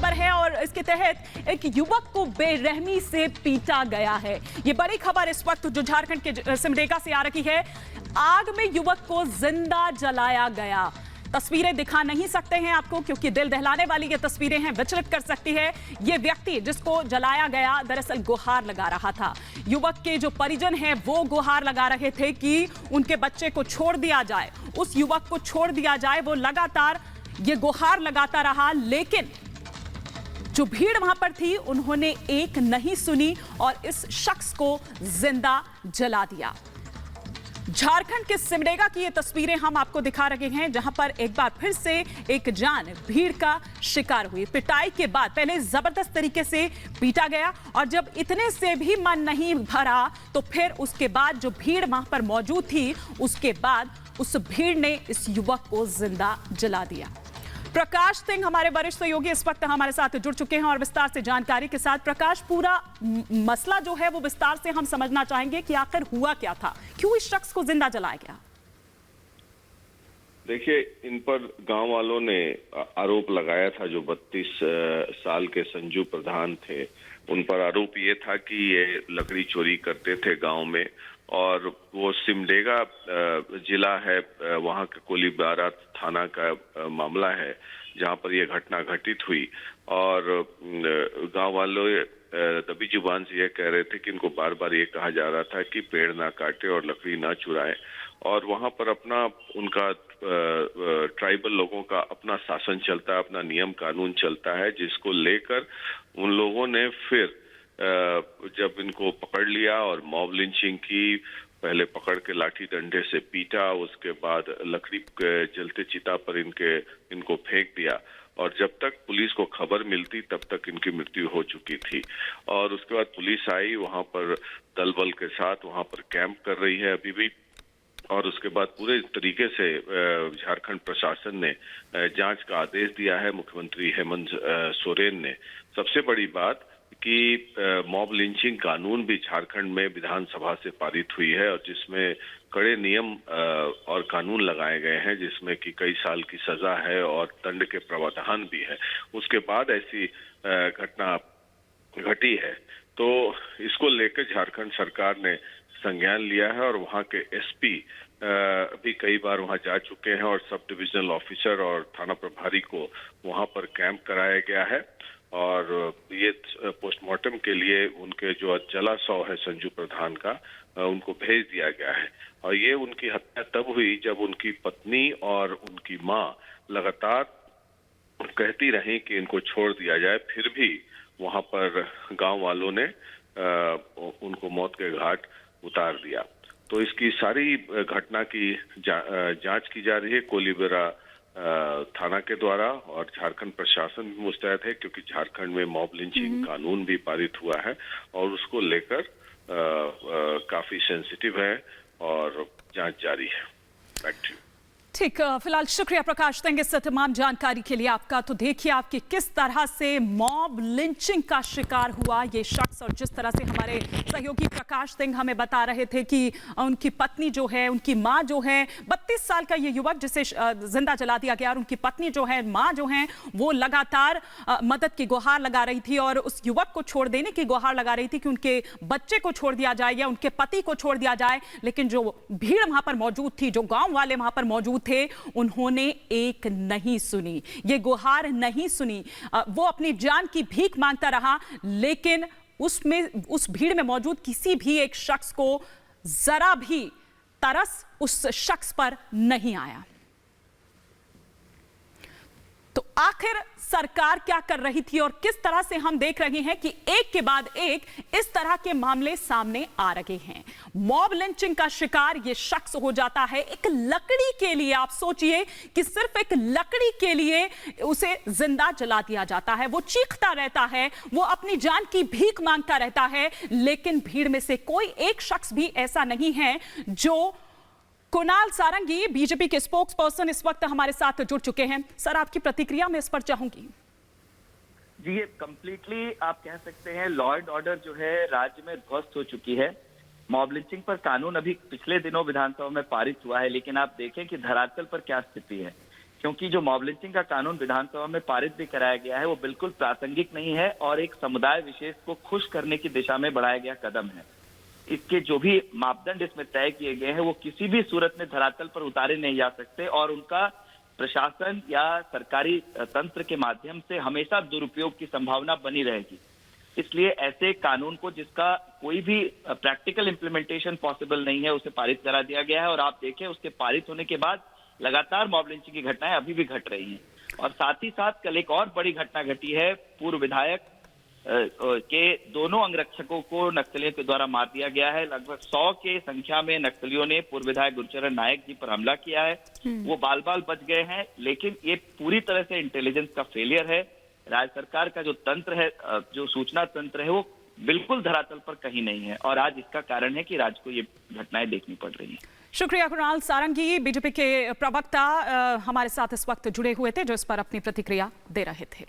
खबर है और इसके तहत एक युवक को बेरहमी से पीटा गया है। ये बड़ी खबर इस वक्त जो झारखंड के सिमडेगा से आ रही है। आग में युवक को जिंदा जलाया गया। तस्वीरें दिखा नहीं सकते हैं आपको क्योंकि दिल दहलाने वाली ये तस्वीरें हैं, विचलित कर सकती है। ये व्यक्ति जिसको जलाया गया दरअसल गुहार लगा रहा था। युवक के जो परिजन हैं वो गुहार लगा रहे थे कि उनके बच्चे को छोड़ दिया जाए, उस युवक को छोड़ दिया जाए। वो लगातार ये गुहार लगाता रहा, लेकिन जो भीड़ वहां पर थी उन्होंने एक नहीं सुनी और इस शख्स को जिंदा जला दिया। झारखंड के सिमडेगा की ये तस्वीरें हम आपको दिखा रहे हैं, जहां पर एक बार फिर से एक जान भीड़ का शिकार हुई। पिटाई के बाद पहले जबरदस्त तरीके से पीटा गया और जब इतने से भी मन नहीं भरा तो फिर उसके बाद जो भीड़ वहां पर मौजूद थी उसके बाद उस भीड़ ने इस युवक को जिंदा जला दिया। प्रकाश सिंह हमारे वरिष्ठ सहयोगी इस वक्त हमारे साथ जुड़ चुके हैं और विस्तार से जानकारी के साथ। प्रकाश, पूरा मसला जो है वो विस्तार से हम समझना चाहेंगे कि आखिर हुआ क्या था, क्यों इस शख्स को जिंदा जलाया गया? देखिए, इन पर गांव वालों ने आरोप लगाया था। जो 32 साल के संजू प्रधान थे, उन पर आरोप ये था कि ये लकड़ी चोरी करते थे गांव में और वो सिमडेगा जिला है, वहां के कोलीबारा थाना का मामला है जहां पर यह घटना घटित हुई। और गांव वालों दबी जुबान से यह कह रहे थे कि इनको बार बार ये कहा जा रहा था कि पेड़ ना काटे और लकड़ी ना चुराएं। और वहां पर अपना उनका ट्राइबल लोगों का अपना शासन चलता है, अपना नियम कानून चलता है, जिसको लेकर उन लोगों ने फिर जब इनको पकड़ लिया और मॉब लिंचिंग की। पहले पकड़ के लाठी डंडे से पीटा, उसके बाद लकड़ी के जलते चिता पर इनको फेंक दिया और जब तक पुलिस को खबर मिलती तब तक इनकी मृत्यु हो चुकी थी। और उसके बाद पुलिस आई, वहां पर दल बल के साथ वहां पर कैंप कर रही है अभी भी। और उसके बाद पूरे तरीके से झारखंड प्रशासन ने जांच का आदेश दिया है। मुख्यमंत्री हेमंत सोरेन ने। सबसे बड़ी बात कि मॉब लिंचिंग कानून भी झारखंड में विधानसभा से पारित हुई है और जिसमें कड़े नियम और कानून लगाए गए हैं, जिसमें कि कई साल की सजा है और दंड के प्रावधान भी है। उसके बाद ऐसी घटना घटी है तो इसको लेकर झारखंड सरकार ने संज्ञान लिया है और वहां के एसपी भी कई बार वहां जा चुके हैं और सब डिविजनल ऑफिसर और थाना प्रभारी को वहां पर कैंप कराया गया है। और ये पोस्टमार्टम के लिए उनके जो जला शव है संजू प्रधान का, उनको भेज दिया गया है। और ये उनकी हत्या तब हुई जब उनकी पत्नी और उनकी मां लगातार कहती रही कि इनको छोड़ दिया जाए, फिर भी वहां पर गांव वालों ने उनको मौत के घाट उतार दिया। तो इसकी सारी घटना की जांच की जा रही है कोलीबारा थाना के द्वारा और झारखंड प्रशासन भी मुस्तैद है क्योंकि झारखंड में मॉब लिंचिंग कानून भी पारित हुआ है और उसको लेकर काफी सेंसिटिव है और जांच जारी है। Back to you. ठीक, फिलहाल शुक्रिया प्रकाश सिंह इस तमाम जानकारी के लिए आपका। तो देखिए आपकी किस तरह से मॉब लिंचिंग का शिकार हुआ ये शख्स और जिस तरह से हमारे सहयोगी प्रकाश सिंह हमें बता रहे थे कि उनकी पत्नी जो है, उनकी मां जो है, 32 साल का ये युवक जिसे जिंदा जला दिया गया और उनकी पत्नी जो है, मां जो है, वो लगातार मदद की गुहार लगा रही थी और उस युवक को छोड़ देने की गुहार लगा रही थी कि उनके बच्चे को छोड़ दिया जाए या उनके पति को छोड़ दिया जाए। लेकिन जो भीड़ वहां पर मौजूद थी, जो गाँव वाले वहां पर मौजूद थे, उन्होंने एक नहीं सुनी, ये गुहार नहीं सुनी। वो अपनी जान की भीख मांगता रहा, लेकिन उस भीड़ में मौजूद किसी भी एक शख्स को जरा भी तरस उस शख्स पर नहीं आया। तो आखिर सरकार क्या कर रही थी और किस तरह से हम देख रहे हैं कि एक के बाद एक इस तरह के मामले सामने आ रहे हैं। मॉब लिंचिंग का शिकार ये शख्स हो जाता है एक लकड़ी के लिए। आप सोचिए कि सिर्फ एक लकड़ी के लिए उसे जिंदा जला दिया जाता है। वो चीखता रहता है, वो अपनी जान की भीख मांगता रहता है, लेकिन भीड़ में से कोई एक शख्स भी ऐसा नहीं है जो कुणाल सारंगी बीजेपी के स्पोक्स पर्सन इस वक्त हमारे साथ जुड़ चुके हैं। सर, आपकी प्रतिक्रिया मैं इस पर चाहूंगी। जी, ये कंप्लीटली आप कह सकते हैं लॉ एंड ऑर्डर जो है राज्य में ध्वस्त हो चुकी है। मॉब लिंचिंग पर कानून अभी पिछले दिनों विधानसभा में पारित हुआ है, लेकिन आप देखें कि धरातल पर क्या स्थिति है। क्योंकि जो मॉब लिंचिंग का कानून विधानसभा में पारित भी कराया गया है वो बिल्कुल प्रासंगिक नहीं है और एक समुदाय विशेष को खुश करने की दिशा में बढ़ाया गया कदम है। इसके जो भी मापदंड इसमें तय किए गए हैं वो किसी भी सूरत में धरातल पर उतारे नहीं जा सकते और उनका प्रशासन या सरकारी तंत्र के माध्यम से हमेशा दुरुपयोग की संभावना बनी रहेगी। इसलिए ऐसे कानून को जिसका कोई भी प्रैक्टिकल इम्प्लीमेंटेशन पॉसिबल नहीं है उसे पारित करा दिया गया है और आप देखें उसके पारित होने के बाद लगातार मॉब लिंचिंग की घटनाएं अभी भी घट रही हैं। और साथ ही साथ कल एक और बड़ी घटना घटी है, पूर्व विधायक के दोनों अंगरक्षकों को नक्सलियों के द्वारा मार दिया गया है। लगभग 100 के संख्या में नक्सलियों ने पूर्व विधायक गुरचरण नायक जी पर हमला किया है। वो बाल बाल बच गए हैं, लेकिन ये पूरी तरह से इंटेलिजेंस का फेलियर है। राज्य सरकार का जो तंत्र है, जो सूचना तंत्र है, वो बिल्कुल धरातल पर कहीं नहीं है और आज इसका कारण है कि राज्य को ये घटनाएं देखनी पड़ रही हैं। शुक्रिया कुणाल सारंगी, बीजेपी के प्रवक्ता हमारे साथ इस वक्त जुड़े हुए थे जो इस पर अपनी प्रतिक्रिया दे रहे थे।